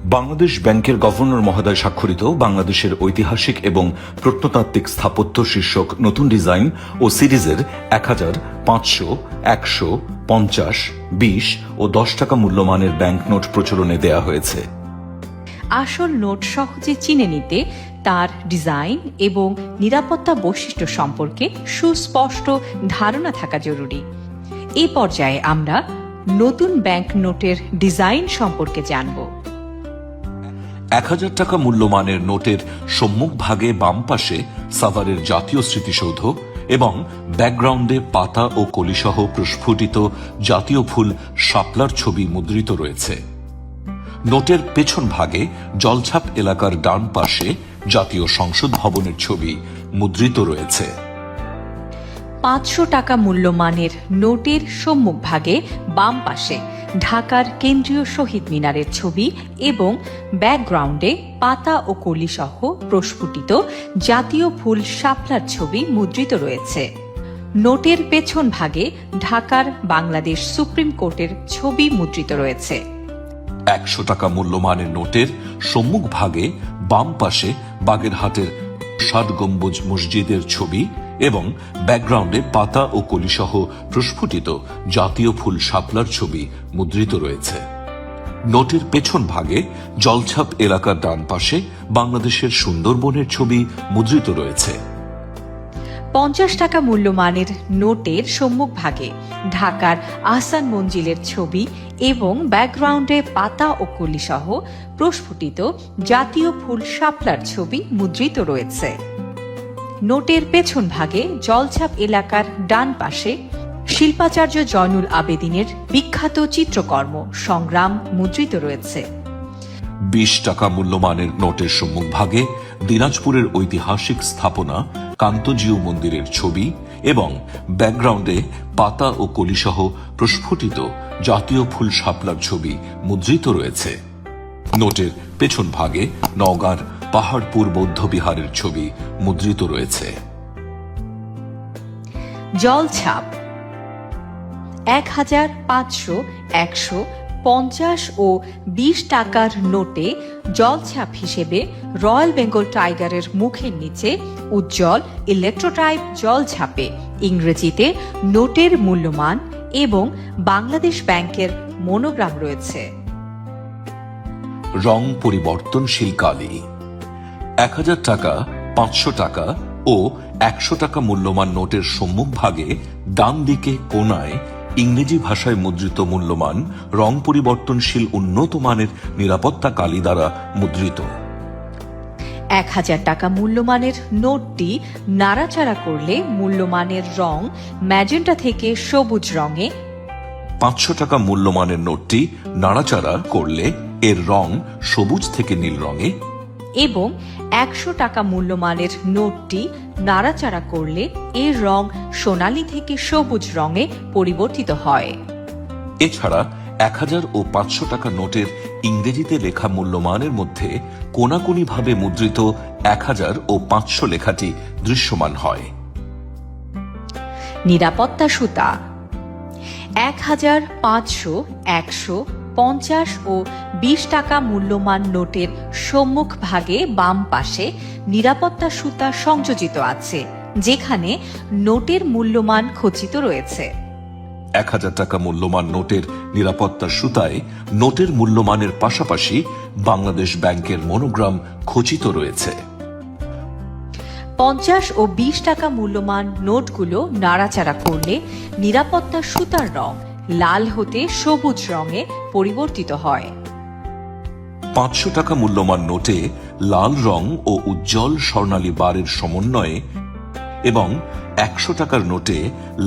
বাংলাদেশ ব্যাংকের গভর্নর মহোদয় স্বাক্ষরিত বাংলাদেশের ঐতিহাসিক এবং প্রত্নতাত্ত্বিক স্থাপত্য শীর্ষক নতুন ডিজাইন ও সিরিজের 1000, 500, 100, 50, 20 ও 10 টাকা মূল্যমানের ব্যাংক নোট প্রচলনে দেয়া হয়েছে। আসল নোট সহজে চিনে নিতে তার ডিজাইন এবং নিরাপত্তা বৈশিষ্ট্য সম্পর্কে সুস্পষ্ট ধারণা থাকা জরুরি। এই পর্যায়ে আমরা নতুন ব্যাংক নোটের ডিজাইন সম্পর্কে জানব। 1000 টাকা মূল্যমানের নোটের সম্মুখ ভাগে বাম পাশে সাভারের জাতীয় স্মৃতিসৌধ এবং ব্যাকগ্রাউন্ডে পাতা ও কলিসহ প্রস্ফুটিত জাতীয় ফুল শাপলার ছবি মুদ্রিত রয়েছে। নোটের পেছন ভাগে জলছাপ এলাকার ডান পাশে জাতীয় সংসদ ভবনের ছবি মুদ্রিত রয়েছে। 500 টাকা মূল্যমানের নোটের সম্মুখ ভাগে বাম পাশে ঢাকার কেন্দ্রীয় শহীদ মিনারের ছবি এবং ব্যাকগ্রাউন্ডে পাতা ও কলি সহ প্রস্ফুটিত জাতীয় ফুল শাপলার ছবি মুদ্রিত রয়েছে। নোটের পেছন ভাগে ঢাকার বাংলাদেশ সুপ্রিম কোর্টের ছবি মুদ্রিত রয়েছে। 100 টাকা মূল্যমানের নোটের সম্মুখ ভাগে বাম পাশে বাগেরহাটের 7 গম্বুজ মসজিদের ছবি এবং ব্যাকগ্রাউন্ডে পাতা ও কলিসহ প্রস্ফুটিত জাতীয় ফুল শাপলার ছবি মুদ্রিত রয়েছে। নোটের পেছন ভাগে জলছাপ এলাকার ডান পাশে বাংলাদেশের সুন্দরবনের ছবি মুদ্রিত রয়েছে। 50 টাকা মূল্যমানের নোটের সম্মুখ ভাগে ঢাকার আহসান মঞ্জিলের ছবি এবং ব্যাকগ্রাউন্ডে পাতা ও কলি সহ প্রস্ফুটিত জাতীয় ফুল শাপলার ছবি মুদ্রিত রয়েছে। নোটের পেছন ভাগে জলছাপ এলাকার ডান পাশে শিল্পাচার্য জয়নুল আবেদিনের বিখ্যাত চিত্রকর্ম সংগ্রাম মুদ্রিত রয়েছে। 20 টাকা মূল্যমানের নোটের সম্মুখ ভাগে দিনাজপুরের ঐতিহাসিক স্থাপনা কান্তজিউ মন্দিরের ছবি এবং ব্যাকগ্রাউন্ডে পাতা ও কলিসহ প্রস্ফুটিত জাতীয় ফুল শাপলার ছবি মুদ্রিত রয়েছে। নোটের পেছন ভাগে নওগাঁর পাহাড়পুর বৌদ্ধ বিহারের ছবি মুদ্রিত রয়েছে। জলছাপ 1000, 500, 100, 50 ও 20 টাকার নোটে জলছাপ হিসেবে রয়্যাল বেঙ্গল টাইগারের মুখের নিচে উজ্জ্বল ইলেকট্রোটাইপ জলছাপে ইংরেজিতে নোটের মূল্যমান এবং বাংলাদেশ ব্যাংকের মনোগ্রাম রয়েছে। রং পরিবর্তনশীল কালি 1000 টাকা, 500 টাকা ও 100 টাকা মূল্যমান নোটের সম্মুখ ভাগে ডান দিকে কোণায় ইংরেজি ভাষায় মুদ্রিত মূল্যমান রং পরিবর্তনশীল উন্নত মানের নিরাপত্তা কালি দ্বারা মুদ্রিত। 1000 টাকা মূল্যমানের নোটটি নাড়াচাড়া করলে মূল্যমানের রং ম্যাজেন্টা থেকে সবুজ রঙে, 500 টাকা মূল্যমানের নোটটি নাড়াচাড়া করলে এর রং সবুজ থেকে নীল রঙে এবং 100 টাকা মূল্যমানের নোটটি নাড়াচাড়া করলে এর রং সোনালী থেকে সবুজ রঙে পরিবর্তিত হয়। এছাড়া 1000 ও 500 টাকা নোটের ইংরেজিতে লেখা মূল্যমানের মধ্যে কোনাকুনিভাবে মুদ্রিত 1000 ও 500 লেখাটি দৃশ্যমান হয়। নিরাপত্তা সুতা 1000, 500, 100, 50 ও 20 টাকা মূল্যমান নোটের সম্মুখ ভাগে বাম পাশে নিরাপত্তা সুতা সংযোজিত আছে, যেখানে নোটের মূল্যমান খচিত রয়েছে। 1000 টাকা মূল্যমান নোটের নিরাপত্তা সুতায় নোটের মূল্যমানের পাশাপাশি বাংলাদেশ ব্যাংকের মনোগ্রাম খচিত রয়েছে। 50 ও 20 টাকা মূল্যমান নোটগুলো নাড়াচাড়া করলে নিরাপত্তা সুতার রং লাল হতে সবুজ রঙে পরিবর্তিত হয়। 500 টাকা মূল্যমান নোটে লাল রং ও উজ্জ্বল স্বর্ণালী বারের সমন্বয়ে এবং 100 টাকার নোটে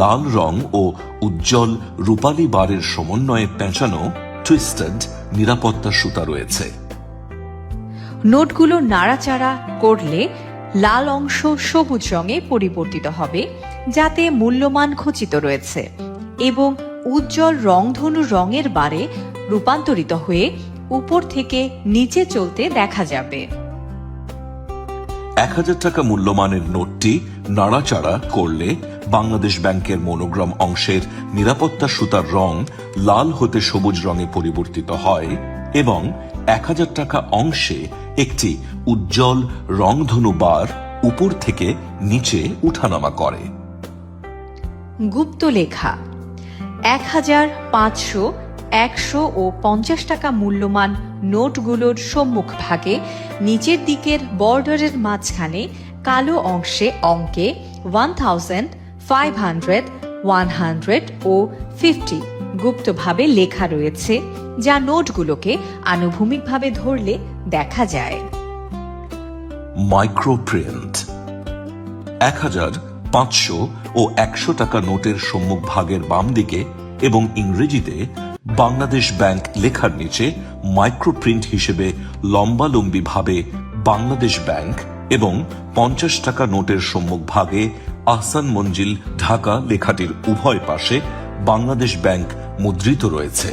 লাল রং ও উজ্জ্বল রূপালী বারের সমন্বয়ে পেঁচানো টুইস্টেড নিরাপত্তা সুতা রয়েছে। নোটগুলো নাড়াচাড়া করলে লাল অংশ সবুজ রঙে পরিবর্তিত হবে, যাতে মূল্যমান খচিত রয়েছে, এবং উজ্জ্বল রংধনু রঙের বারে রূপান্তরিত হয়ে উপর থেকে নিচে চলতে দেখা যাবে। 1000 টাকা মূল্যমানের নোটটি নাড়াচাড়া করলে বাংলাদেশ ব্যাংকের মনোগ্রাম অংশের নিরাপত্তা সুতার রং লাল হতে সবুজ রঙে পরিবর্তিত হয় এবং 1000 টাকা অংশে একটি উজ্জ্বল রংধনু বার উপর থেকে নিচে উঠানামা করে। গুপ্ত লেখা 1000, 500, 100 ও 50 টাকা মূল্যমান নোটগুলোর সম্মুখ ভাগে নিচের দিকের বর্ডারের মাঝখানে কালো অংশে অঙ্কে 1000, 500, 100 ও 50 গুপ্তভাবে লেখা রয়েছে, যা নোটগুলোকে আনুভূমিকভাবে ধরলে দেখা যায়। মাইক্রোপ্রিন্ট 1000, 500 ও 100 টাকা নোটের সম্মুখ ভাগের বাম দিকে এবং ইংরেজিতে বাংলাদেশ ব্যাংক লেখার নিচে মাইক্রোপ্রিন্ট হিসেবে লম্বালম্বি ভাবে বাংলাদেশ ব্যাংক এবং 50 টাকা নোটের সম্মুখ ভাগে আহসান মঞ্জিল ঢাকা লেখাটির উভয় পাশে বাংলাদেশ ব্যাংক মুদ্রিত রয়েছে।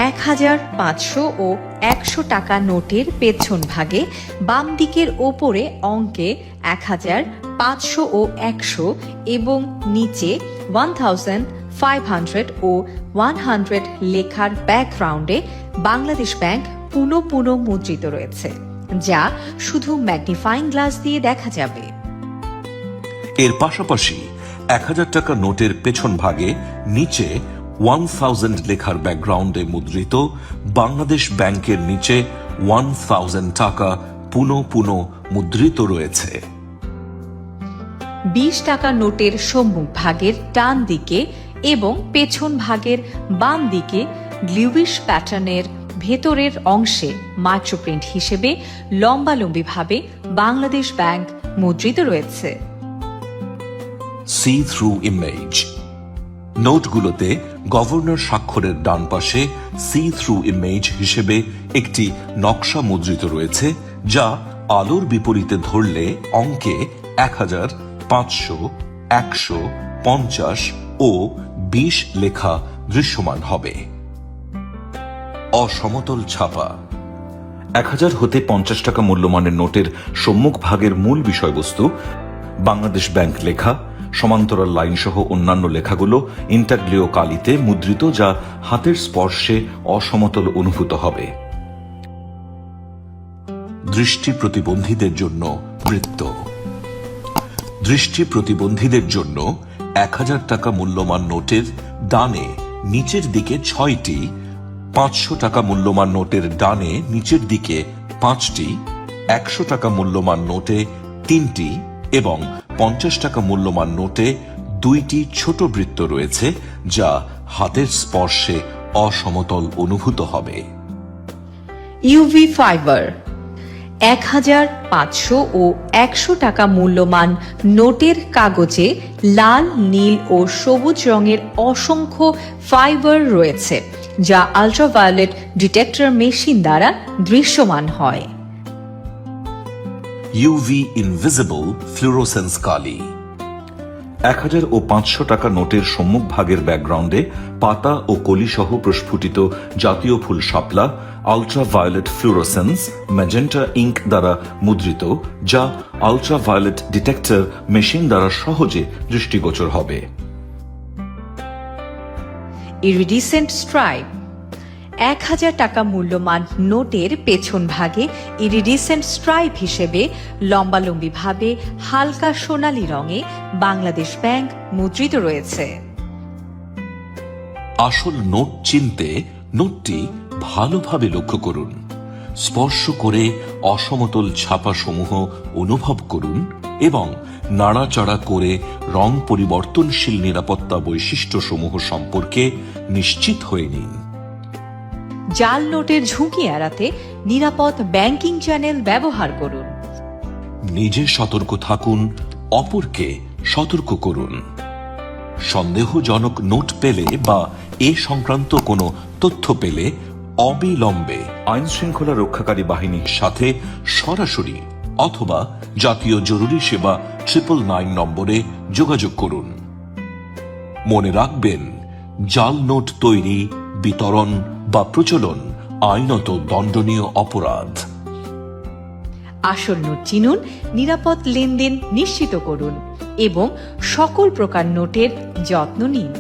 1000, 500 ও 100 টাকা নোটের পেছন ভাগে বাম দিকের ওপরে অঙ্কে 1000, 500 ও 100 এবং নিচে 1000, 500 ও 100 লেখার ব্যাকগ্রাউন্ডে বাংলাদেশ ব্যাংক পুনঃ মুদ্রিত রয়েছে, যা শুধু ম্যাগনিফাইং গ্লাস দিয়ে দেখা যাবে। এর পাশাপাশি 1000 টাকা নোটের পেছন ভাগে নিচে 1000 লেখার ব্যাকগ্রাউন্ডে মুদ্রিত বাংলাদেশ ব্যাংকের নিচে 1000 টাকা পুনঃ মুদ্রিত রয়েছে। 20 টাকা নোটের সম্মুখ ভাগের ডান দিকে এবং পেছন ভাগের বাম দিকে গ্লিউইশ প্যাটার্নের ভেতরের অংশে মাইক্রোপ্রিন্ট হিসেবে লম্বালম্বিভাবে বাংলাদেশ ব্যাংক মুদ্রিত রয়েছে। সি থ্রু ইমেজ নোটগুলোতে গভর্নর স্বাক্ষরের ডান পাশে সি থ্রু ইমেজ হিসেবে একটি নকশা মুদ্রিত রয়েছে, যা আলোর বিপরীতে ধরলে অঙ্কে 1000, 500, 100, 50 ও 20 লেখা দৃশ্যমান হবে। অসমতল ছাপা 1000 হতে 50 টাকা মূল্যমানের নোটের সম্মুখ ভাগের মূল বিষয়বস্তু বাংলাদেশ ব্যাংক লেখা, সমান্তরাল লাইন সহ অন্যান্য লেখাগুলো ইন্টারগ্লিও কালিতে মুদ্রিত, যা হাতের স্পর্শে অসমতল অনুভূত হবে। দৃষ্টি প্রতিবন্ধীদের জন্য বৃত্ত দৃষ্টি প্রতিবন্ধীদের জন্য 1000 টাকা মূল্যমান নোটের ডানে নিচের দিকে 6টি, 500 টাকা মূল্যমান নোটের ডানে নিচের দিকে 5টি, 100 টাকা মূল্যমান নোটে 3টি এবং 50 টাকা মূল্যমান নোটে 2টি ছোট বৃত্ত রয়েছে, যা হাতের স্পর্শে অসমতল অনুভূত হবে। ইউভি ফাইবার 1000, 500 ও 100 টাকা মূল্যমান নোটের কাগজে লাল, নীল ও সবুজ রঙের অসংখ্য ফাইবার রয়েছে, যা আল্ট্রাভায়োলেট ডিটেক্টর মেশিন দ্বারা দৃশ্যমান হয়। ইউভি ইনভিজিবল ফ্লুরোসেন্স কালি 1000 ও 500 টাকা নোটের সম্মুখ ভাগের ব্যাকগ্রাউন্ডে পাতা ও কলি সহ প্রস্ফুটিত জাতীয় ফুল শাপলা আল্ট্রাভায়োলেট ফ্লুরোসেন্স ম্যাজেন্টা ইঙ্ক দ্বারা মুদ্রিত, যা আল্ট্রাভায়োলেট ডিটেক্টর মেশিন দ্বারা সহজে দৃষ্টিগোচর হবে। ইরিডিসেন্ট স্ট্রাইপ 1000 টাকা মূল্যমান নোটের পেছন ভাগে ইরিডিসেন্ট স্ট্রাইপ হিসেবে লম্বালম্বিভাবে হালকা সোনালী রঙে বাংলাদেশ ব্যাংক মুদ্রিত রয়েছে। আসল নোট চিনতে নোটটি ভালোভাবে লক্ষ্য করুন, স্পর্শ করে অসমতল ছাপা সমূহ অনুভব করুন এবং নাড়াচাড়া করে রং পরিবর্তনশীল নিরাপত্তা বৈশিষ্ট্য সমূহ সম্পর্কে নিশ্চিত হয়ে নিন। জাল নোটের ঝুঁকি এড়াতে নিরাপদ ব্যাংকিং চ্যানেল ব্যবহার করুন। নিজে সতর্ক থাকুন, অপরকে সতর্ক করুন। সন্দেহজনক নোট পেলে বা এ সংক্রান্ত কোনো তথ্য পেলে অবিলম্বে আইন শৃঙ্খলা রক্ষাকারী বাহিনীর সাথে সরাসরি অথবা জাতীয় জরুরি সেবা 999 নম্বরে যোগাযোগ করুন। মনে রাখবেন, জাল নোট তৈরি, বিতরণ বা প্রচলন আইনত দণ্ডনীয় অপরাধ। আসল নোট চিনুন, নিরাপদ লেনদেন নিশ্চিত করুন এবং সকল প্রকার নোটের যত্ন নিন।